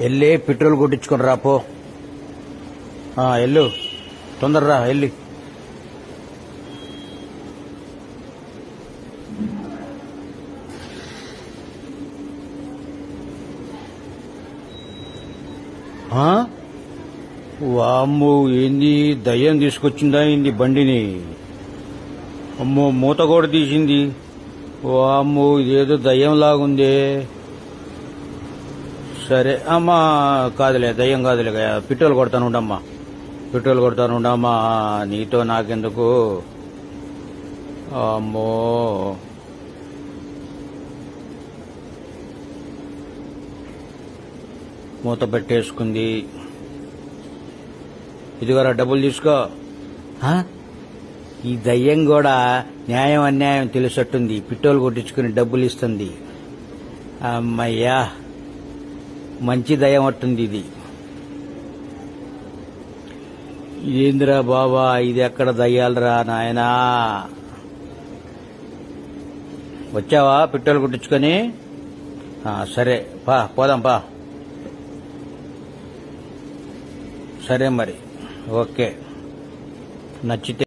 వెళ్ళి పెట్రోల్ కొట్టించుకుని రా పో. వెళ్ళు, తొందరరా వెళ్ళి. వామ్మో, ఏంది దయ్యం తీసుకొచ్చిందా ఏంది బండిని? అమ్మో, మూత కూడా తీసింది. వామ్మో, ఇదేదో దయ్యం లాగుందే. సరే అమ్మా, కాదులే దయ్యం కాదులే, పెట్రోల్ కొడతాను ఉండమ్మా, పెట్రోల్ కొడతాను ఉండమ్మా, నీతో నాకెందుకు. అమ్మో, మూత పెట్టేసుకుంది. ఇదిగోరా డబ్బులు తీసుకో. ఈ దయ్యం కూడా న్యాయం అన్యాయం తెలిసట్టుంది, పెట్రోల్ కొట్టించుకుని డబ్బులు ఇస్తుంది. అమ్మయ్యా, మంచి దయ్యం అట్టుంది ఇది. ఏందిరా బాబా, ఇది ఎక్కడ దయ్యాలరా నాయనా? వచ్చావా పెట్రోల్ కొట్టించుకొని? సరే పోదాం పా. సరే మరి, ఓకే, నచ్చితే